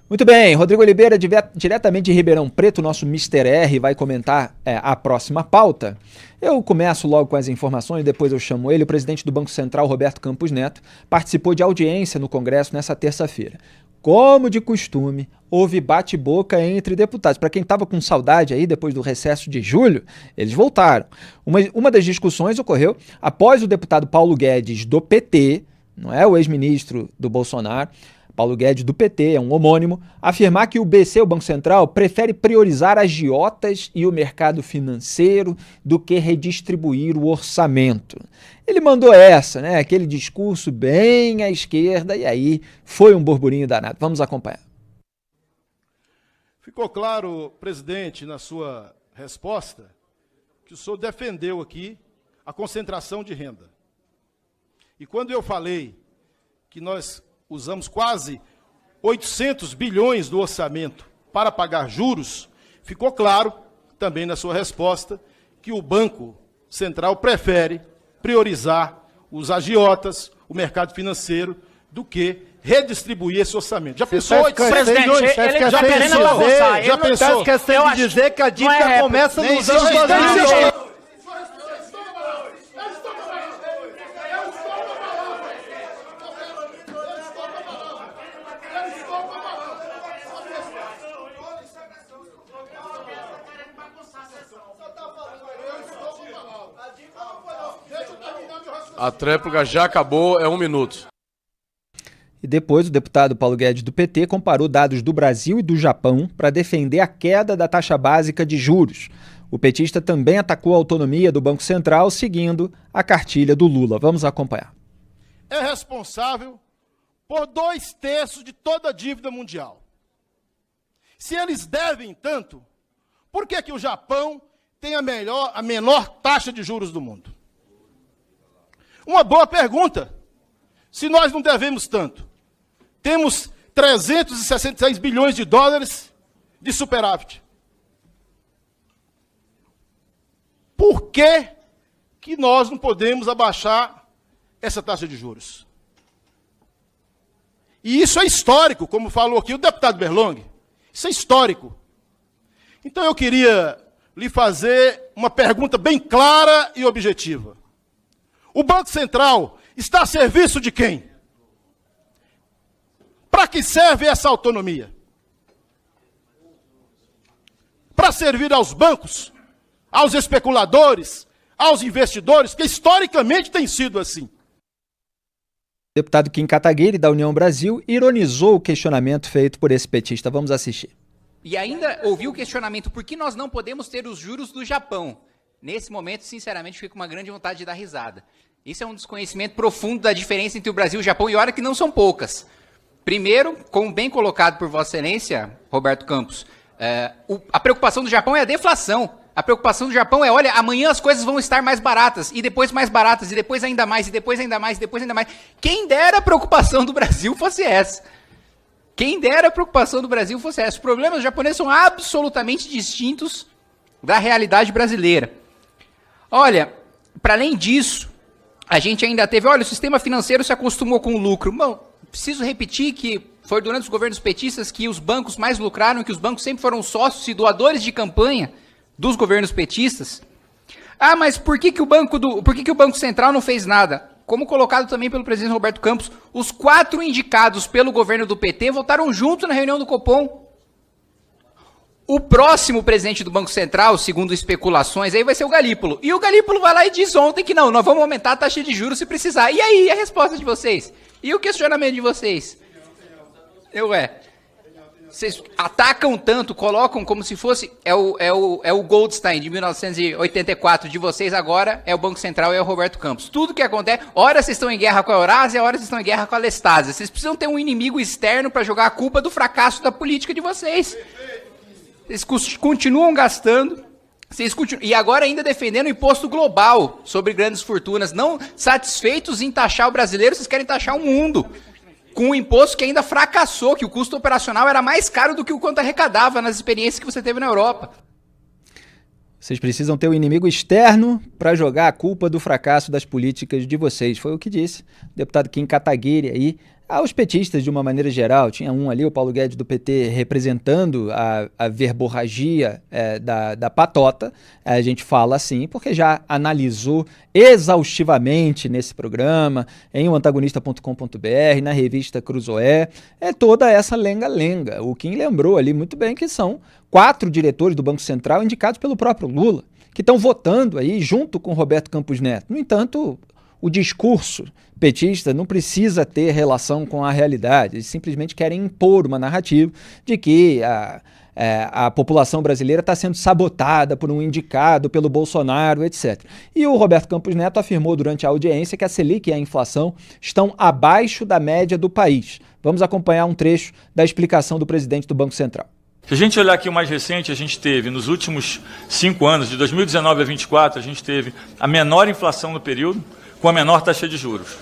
Muito bem, Rodrigo Oliveira, diretamente de Ribeirão Preto, nosso Mister R, vai comentar a próxima pauta. Eu começo logo com as informações, depois eu chamo ele. O presidente do Banco Central, Roberto Campos Neto, participou de audiência no Congresso nessa terça-feira. Como de costume, houve bate-boca entre deputados. Para quem estava com saudade aí, depois do recesso de julho, eles voltaram. Uma das discussões ocorreu após o deputado Paulo Guedes, do PT, não é o ex-ministro do Bolsonaro, Paulo Guedes, do PT, é um homônimo, afirmar que o BC, o Banco Central, prefere priorizar agiotas e o mercado financeiro do que redistribuir o orçamento. Ele mandou essa, né? Aquele discurso bem à esquerda, e aí foi um burburinho danado. Vamos acompanhar. Ficou claro, presidente, na sua resposta, que o senhor defendeu aqui a concentração de renda. E quando eu falei que nós usamos quase 800 bilhões do orçamento para pagar juros, ficou claro também na sua resposta que o Banco Central prefere priorizar os agiotas, o mercado financeiro, do que redistribuir esse orçamento. Já pensou? Presidente, já pensou? Esquecendo de dizer que a dívida começa nos anos 2000. A tréplica já acabou, é 1 minuto. E depois o deputado Paulo Guedes, do PT, comparou dados do Brasil e do Japão para defender a queda da taxa básica de juros. O petista também atacou a autonomia do Banco Central, seguindo a cartilha do Lula. Vamos acompanhar. É responsável por 2/3 de toda a dívida mundial. Se eles devem tanto, por que o Japão tem a menor taxa de juros do mundo? Uma boa pergunta. Se nós não devemos tanto, temos 366 bilhões de dólares de superávit. Por que nós não podemos abaixar essa taxa de juros? E isso é histórico, como falou aqui o deputado Berlong. Isso é histórico. Então eu queria lhe fazer uma pergunta bem clara e objetiva. O Banco Central está a serviço de quem? Para que serve essa autonomia? Para servir aos bancos, aos especuladores, aos investidores, que historicamente tem sido assim. O deputado Kim Kataguiri, da União Brasil, ironizou o questionamento feito por esse petista. Vamos assistir. E ainda ouviu o questionamento por que nós não podemos ter os juros do Japão. Nesse momento, sinceramente, fico com uma grande vontade de dar risada. Isso é um desconhecimento profundo da diferença entre o Brasil e o Japão, e olha que não são poucas. Primeiro, como bem colocado por Vossa Excelência, Roberto Campos, a preocupação do Japão é a deflação. A preocupação do Japão é, olha, amanhã as coisas vão estar mais baratas, e depois mais baratas, e depois ainda mais, e depois ainda mais, e depois ainda mais. Quem dera a preocupação do Brasil fosse essa. Quem dera a preocupação do Brasil fosse essa. Os problemas japoneses são absolutamente distintos da realidade brasileira. Olha, para além disso, a gente ainda teve, olha, o sistema financeiro se acostumou com o lucro. Bom, preciso repetir que foi durante os governos petistas que os bancos mais lucraram, que os bancos sempre foram sócios e doadores de campanha dos governos petistas. Ah, mas por que o Banco Central não fez nada? Como colocado também pelo presidente Roberto Campos, os 4 indicados pelo governo do PT votaram junto na reunião do Copom. O próximo presidente do Banco Central, segundo especulações, aí vai ser o Galípolo. E o Galípolo vai lá e diz ontem que não, nós vamos aumentar a taxa de juros se precisar. E aí, a resposta de vocês? E o questionamento de vocês? Vocês atacam tanto, colocam como se fosse, é o Goldstein de 1984 de vocês agora, é o Banco Central e é o Roberto Campos. Tudo que acontece, ora vocês estão em guerra com a Eurásia, ora vocês estão em guerra com a Lestásia. Vocês precisam ter um inimigo externo para jogar a culpa do fracasso da política de vocês. Vocês continuam gastando, e agora ainda defendendo o imposto global sobre grandes fortunas. Não satisfeitos em taxar o brasileiro, vocês querem taxar o mundo. Com um imposto que ainda fracassou, que o custo operacional era mais caro do que o quanto arrecadava nas experiências que você teve na Europa. Vocês precisam ter um inimigo externo para jogar a culpa do fracasso das políticas de vocês. Foi o que disse o deputado Kim Kataguiri aí, aos petistas de uma maneira geral. Tinha um ali, o Paulo Guedes do PT, representando a verborragia da patota. A gente fala assim, porque já analisou exaustivamente nesse programa, em oantagonista.com.br, na revista Cruzoé, toda essa lenga-lenga. O Kim lembrou ali muito bem que são 4 diretores do Banco Central indicados pelo próprio Lula, que estão votando aí junto com Roberto Campos Neto. No entanto, o discurso petista não precisa ter relação com a realidade. Eles simplesmente querem impor uma narrativa de que a população brasileira está sendo sabotada por um indicado pelo Bolsonaro, etc. E o Roberto Campos Neto afirmou durante a audiência que a Selic e a inflação estão abaixo da média do país. Vamos acompanhar um trecho da explicação do presidente do Banco Central. Se a gente olhar aqui o mais recente, a gente teve, nos últimos 5 anos, de 2019 a 2024, a gente teve a menor inflação no período, com a menor taxa de juros.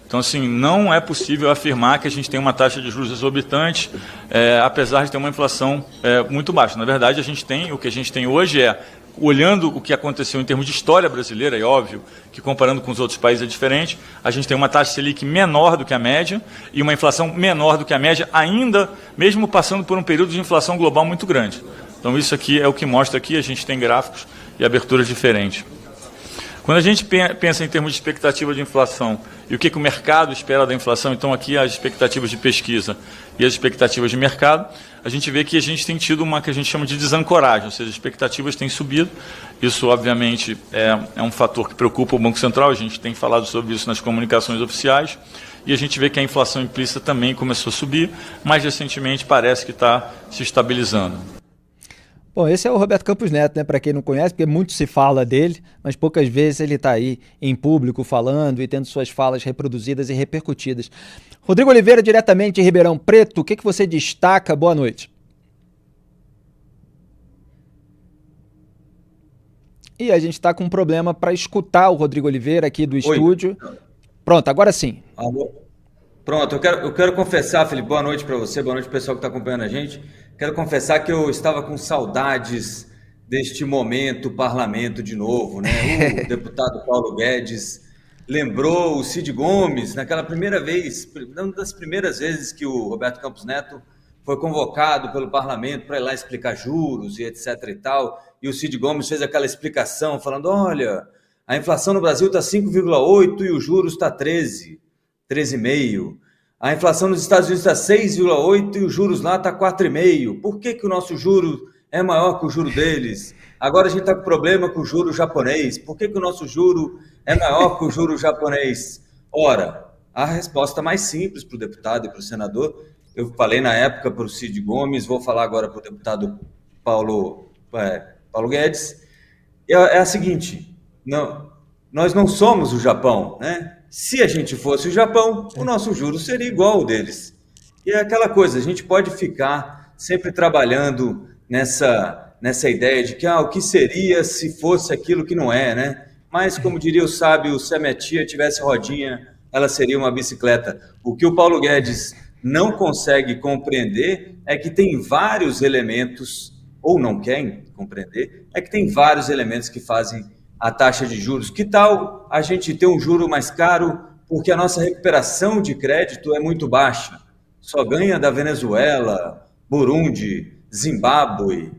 Então, assim, não é possível afirmar que a gente tem uma taxa de juros exorbitante, apesar de ter uma inflação muito baixa. Na verdade, o que a gente tem hoje olhando o que aconteceu em termos de história brasileira, é óbvio que comparando com os outros países é diferente, a gente tem uma taxa Selic menor do que a média e uma inflação menor do que a média, ainda mesmo passando por um período de inflação global muito grande. Então, isso aqui é o que mostra aqui, a gente tem gráficos e aberturas diferentes. Quando a gente pensa em termos de expectativa de inflação e o que o mercado espera da inflação, então aqui as expectativas de pesquisa e as expectativas de mercado, a gente vê que a gente tem tido uma que a gente chama de desancoragem, ou seja, as expectativas têm subido. Isso, obviamente, é um fator que preocupa o Banco Central, a gente tem falado sobre isso nas comunicações oficiais, e a gente vê que a inflação implícita também começou a subir, mas recentemente parece que está se estabilizando. Bom, esse é o Roberto Campos Neto, né? Para quem não conhece, porque muito se fala dele, mas poucas vezes ele está aí em público falando e tendo suas falas reproduzidas e repercutidas. Rodrigo Oliveira, diretamente de Ribeirão Preto, o que você destaca? Boa noite. E a gente está com um problema para escutar o Rodrigo Oliveira aqui do estúdio. Pronto, agora sim. Alô? Pronto, eu quero confessar, Felipe, boa noite para você, boa noite pessoal que está acompanhando a gente. Quero confessar que eu estava com saudades deste momento parlamento de novo, né? O deputado Paulo Guedes lembrou o Cid Gomes naquela primeira vez, uma das primeiras vezes que o Roberto Campos Neto foi convocado pelo parlamento para ir lá explicar juros e etc e tal, e o Cid Gomes fez aquela explicação falando, olha, a inflação no Brasil está 5,8 e o juros está 13,5. A inflação nos Estados Unidos está 6,8 e os juros lá está 4,5. Por que o nosso juro é maior que o juro deles? Agora a gente está com problema com o juro japonês. Por que o nosso juro é maior que o juro japonês? Ora, a resposta mais simples para o deputado e para o senador, eu falei na época para o Cid Gomes, vou falar agora para o deputado Paulo Guedes, é a seguinte, nós não somos o Japão, né? Se a gente fosse o Japão, o nosso juro seria igual ao deles. E é aquela coisa, a gente pode ficar sempre trabalhando nessa ideia de que o que seria se fosse aquilo que não é, né? Mas, como diria o sábio, se a minha tia tivesse rodinha, ela seria uma bicicleta. O que o Paulo Guedes não consegue compreender é que tem vários elementos, ou não querem compreender, é que tem vários elementos que fazem a taxa de juros. Que tal a gente ter um juro mais caro porque a nossa recuperação de crédito é muito baixa? Só ganha da Venezuela, Burundi, Zimbábue.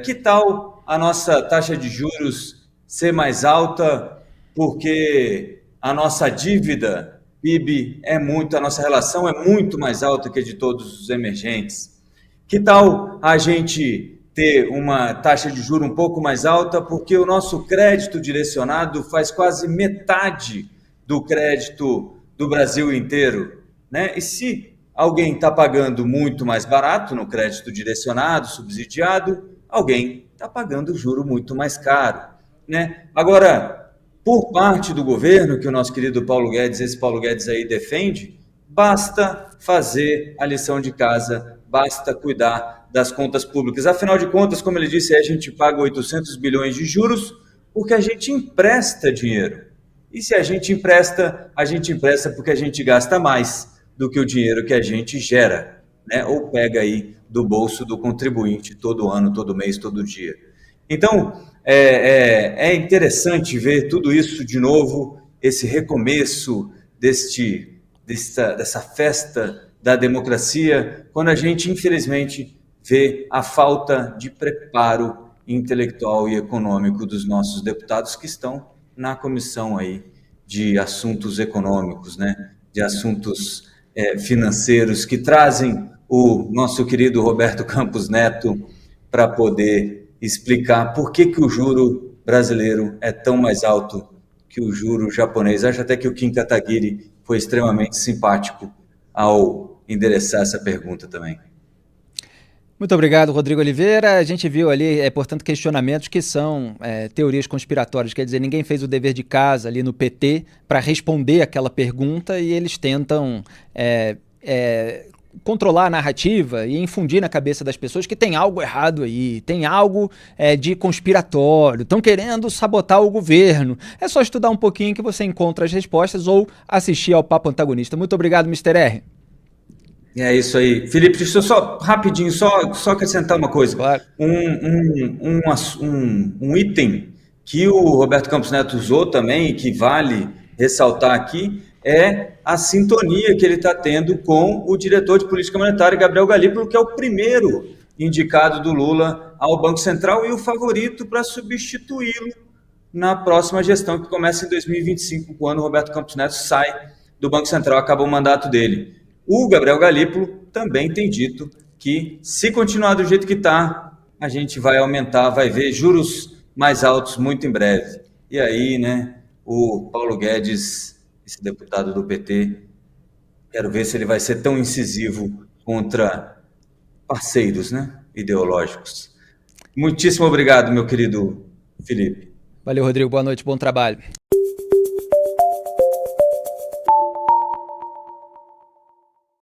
Que tal a nossa taxa de juros ser mais alta porque a nossa dívida PIB a nossa relação é muito mais alta que a de todos os emergentes? Que tal a gente ter uma taxa de juros um pouco mais alta, porque o nosso crédito direcionado faz quase metade do crédito do Brasil inteiro, né? E se alguém está pagando muito mais barato no crédito direcionado, subsidiado, alguém está pagando juro muito mais caro, né? Agora, por parte do governo, que o nosso querido Paulo Guedes, esse Paulo Guedes aí defende, basta fazer a lição de casa, basta cuidar das contas públicas. Afinal de contas, como ele disse, a gente paga 800 bilhões de juros porque a gente empresta dinheiro. E se a gente empresta porque a gente gasta mais do que o dinheiro que a gente gera, né? Ou pega aí do bolso do contribuinte todo ano, todo mês, todo dia. Então, é interessante ver tudo isso de novo, esse recomeço dessa festa da democracia, quando a gente, infelizmente, vê a falta de preparo intelectual e econômico dos nossos deputados que estão na comissão aí de assuntos econômicos, né? De assuntos financeiros, que trazem o nosso querido Roberto Campos Neto para poder explicar por que o juro brasileiro é tão mais alto que o juro japonês. Acho até que o Kim Kataguiri foi extremamente simpático ao endereçar essa pergunta também. Muito obrigado, Rodrigo Oliveira. A gente viu ali, portanto, questionamentos que são teorias conspiratórias. Quer dizer, ninguém fez o dever de casa ali no PT para responder aquela pergunta e eles tentam controlar a narrativa e infundir na cabeça das pessoas que tem algo errado aí, tem algo de conspiratório, estão querendo sabotar o governo. É só estudar um pouquinho que você encontra as respostas ou assistir ao Papo Antagonista. Muito obrigado, Mr. R. É isso aí. Felipe, deixa eu só rapidinho, só acrescentar uma coisa. Claro. Um item que o Roberto Campos Neto usou também, que vale ressaltar aqui, é a sintonia que ele está tendo com o diretor de política monetária, Gabriel Galípolo, que é o primeiro indicado do Lula ao Banco Central e o favorito para substituí-lo na próxima gestão, que começa em 2025, quando o Roberto Campos Neto sai do Banco Central, acaba o mandato dele. O Gabriel Galípolo também tem dito que, se continuar do jeito que está, a gente vai aumentar, vai ver juros mais altos muito em breve. E aí, né, o Paulo Guedes, esse deputado do PT, quero ver se ele vai ser tão incisivo contra parceiros, né, ideológicos. Muitíssimo obrigado, meu querido Felipe. Valeu, Rodrigo. Boa noite, bom trabalho.